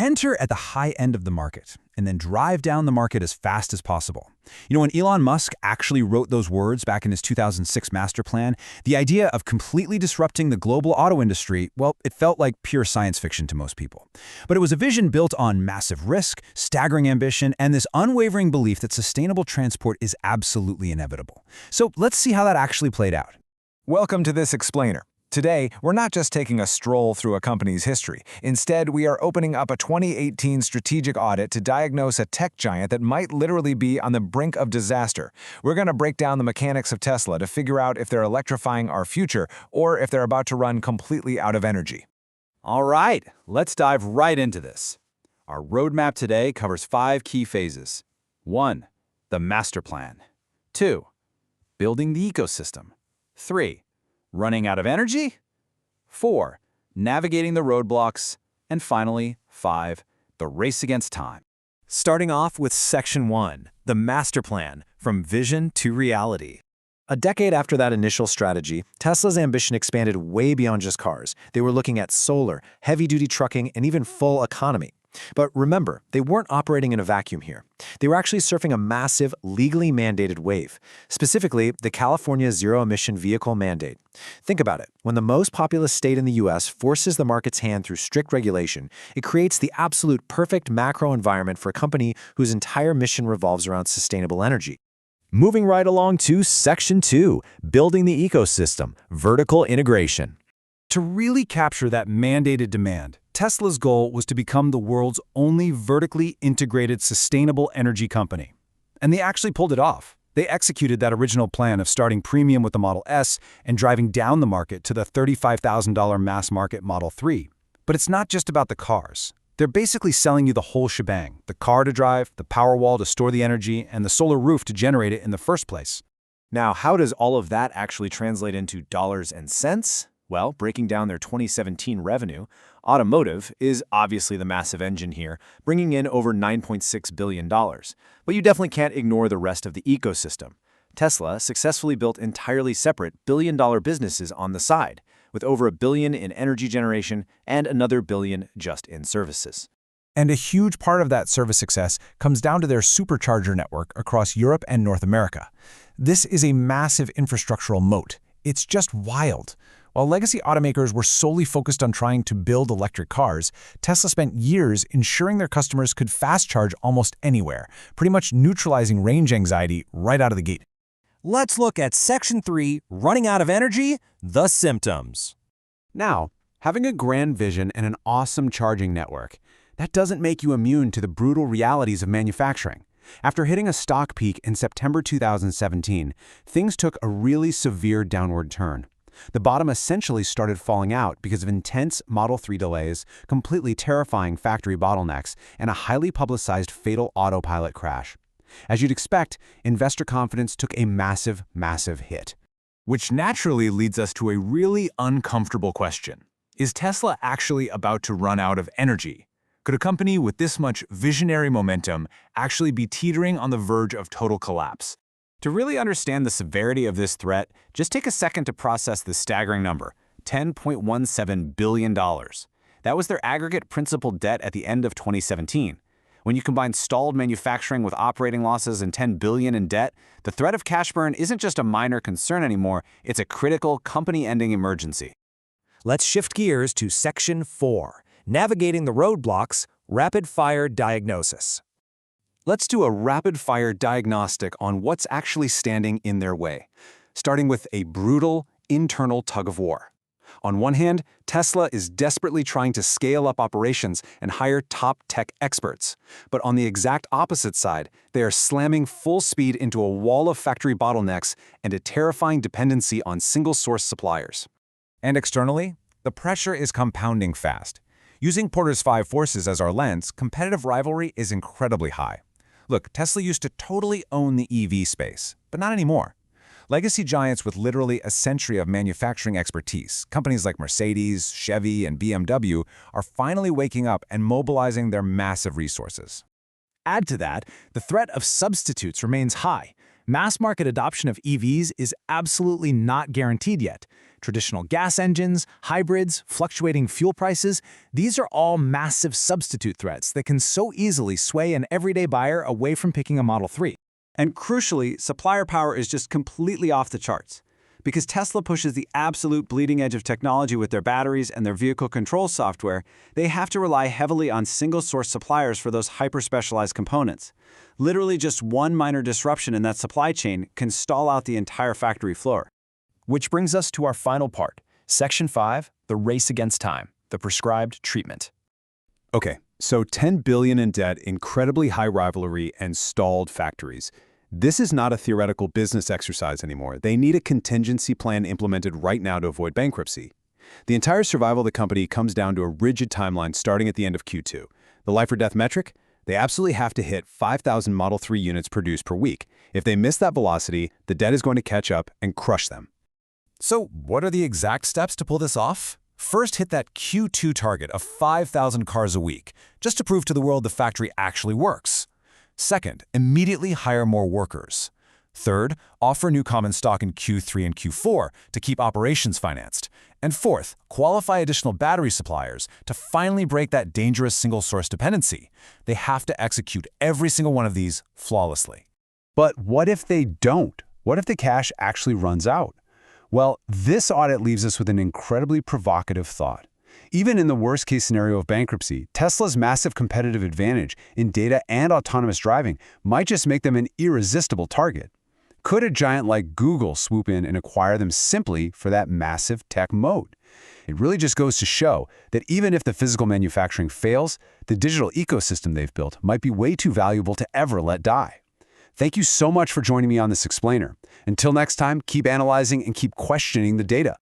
enter at the high end of the market and then drive down the market as fast as possible. When Elon Musk actually wrote those words back in his 2006 master plan, the idea of completely disrupting the global auto industry, well, it felt like pure science fiction to most people. But it was a vision built on massive risk, staggering ambition, and this unwavering belief that sustainable transport is absolutely inevitable. So let's see how that actually played out. Welcome to this explainer. Today, we're not just taking a stroll through a company's history. Instead, we are opening up a 2018 strategic audit to diagnose a tech giant that might literally be on the brink of disaster. We're going to break down the mechanics of Tesla to figure out if they're electrifying our future or if they're about to run completely out of energy. All right, let's dive right into this. Our roadmap today covers 5 key phases. 1. The master plan. 2. Building the ecosystem. 3. Running out of energy? 4. Navigating the roadblocks. And finally, 5. The race against time. Starting off with Section 1, the master plan, from vision to reality. A decade after that initial strategy, Tesla's ambition expanded way beyond just cars. They were looking at solar, heavy-duty trucking, and even full autonomy. But remember, they weren't operating in a vacuum here. They were actually surfing a massive, legally mandated wave, specifically the California zero-emission vehicle mandate. Think about it. When the most populous state in the U.S. forces the market's hand through strict regulation, it creates the absolute perfect macro environment for a company whose entire mission revolves around sustainable energy. Moving right along to Section 2, building the ecosystem, vertical integration. To really capture that mandated demand, Tesla's goal was to become the world's only vertically integrated sustainable energy company. And they actually pulled it off. They executed that original plan of starting premium with the Model S and driving down the market to the $35,000 mass market Model 3. But it's not just about the cars. They're basically selling you the whole shebang: the car to drive, the Powerwall to store the energy, and the solar roof to generate it in the first place. Now, how does all of that actually translate into dollars and cents? Well, breaking down their 2017 revenue, automotive is obviously the massive engine here, bringing in over $9.6 billion. But you definitely can't ignore the rest of the ecosystem. Tesla successfully built entirely separate billion-dollar businesses on the side, with over $1 billion in energy generation and another $1 billion just in services. And a huge part of that service success comes down to their supercharger network across Europe and North America. This is a massive infrastructural moat. It's just wild. While legacy automakers were solely focused on trying to build electric cars, Tesla spent years ensuring their customers could fast charge almost anywhere, pretty much neutralizing range anxiety right out of the gate. Let's look at Section 3, running out of energy, the symptoms. Now, having a grand vision and an awesome charging network, that doesn't make you immune to the brutal realities of manufacturing. After hitting a stock peak in September 2017, things took a really severe downward turn. The bottom essentially started falling out because of intense Model 3 delays, completely terrifying factory bottlenecks, and a highly publicized fatal autopilot crash. As you'd expect, investor confidence took a massive, massive hit. Which naturally leads us to a really uncomfortable question. Is Tesla actually about to run out of energy? Could a company with this much visionary momentum actually be teetering on the verge of total collapse? To really understand the severity of this threat, just take a second to process this staggering number: $10.17 billion. That was their aggregate principal debt at the end of 2017. When you combine stalled manufacturing with operating losses and $10 billion in debt, the threat of cash burn isn't just a minor concern anymore, it's a critical company-ending emergency. Let's shift gears to Section 4, navigating the roadblocks, rapid-fire diagnosis. Let's do a rapid-fire diagnostic on what's actually standing in their way, starting with a brutal internal tug-of-war. On one hand, Tesla is desperately trying to scale up operations and hire top tech experts. But on the exact opposite side, they are slamming full speed into a wall of factory bottlenecks and a terrifying dependency on single-source suppliers. And externally, the pressure is compounding fast. Using Porter's 5 forces as our lens, competitive rivalry is incredibly high. Look, Tesla used to totally own the EV space, but not anymore. Legacy giants with literally a century of manufacturing expertise, companies like Mercedes, Chevy, and BMW, are finally waking up and mobilizing their massive resources. Add to that, the threat of substitutes remains high. Mass market adoption of EVs is absolutely not guaranteed yet. Traditional gas engines, hybrids, fluctuating fuel prices, these are all massive substitute threats that can so easily sway an everyday buyer away from picking a Model 3. And crucially, supplier power is just completely off the charts. Because Tesla pushes the absolute bleeding edge of technology with their batteries and their vehicle control software, they have to rely heavily on single-source suppliers for those hyper-specialized components. Literally just one minor disruption in that supply chain can stall out the entire factory floor. Which brings us to our final part, Section 5, the race against time, the prescribed treatment. Okay, so $10 billion in debt, incredibly high rivalry, and stalled factories. This is not a theoretical business exercise anymore. They need a contingency plan implemented right now to avoid bankruptcy. The entire survival of the company comes down to a rigid timeline starting at the end of Q2. The life or death metric? They absolutely have to hit 5,000 Model 3 units produced per week. If they miss that velocity, the debt is going to catch up and crush them. So what are the exact steps to pull this off? First, hit that Q2 target of 5,000 cars a week, just to prove to the world the factory actually works. Second, immediately hire more workers. Third, offer new common stock in Q3 and Q4 to keep operations financed. And fourth, qualify additional battery suppliers to finally break that dangerous single-source dependency. They have to execute every single one of these flawlessly. But what if they don't? What if the cash actually runs out? Well, this audit leaves us with an incredibly provocative thought. Even in the worst-case scenario of bankruptcy, Tesla's massive competitive advantage in data and autonomous driving might just make them an irresistible target. Could a giant like Google swoop in and acquire them simply for that massive tech moat? It really just goes to show that even if the physical manufacturing fails, the digital ecosystem they've built might be way too valuable to ever let die. Thank you so much for joining me on this explainer. Until next time, keep analyzing and keep questioning the data.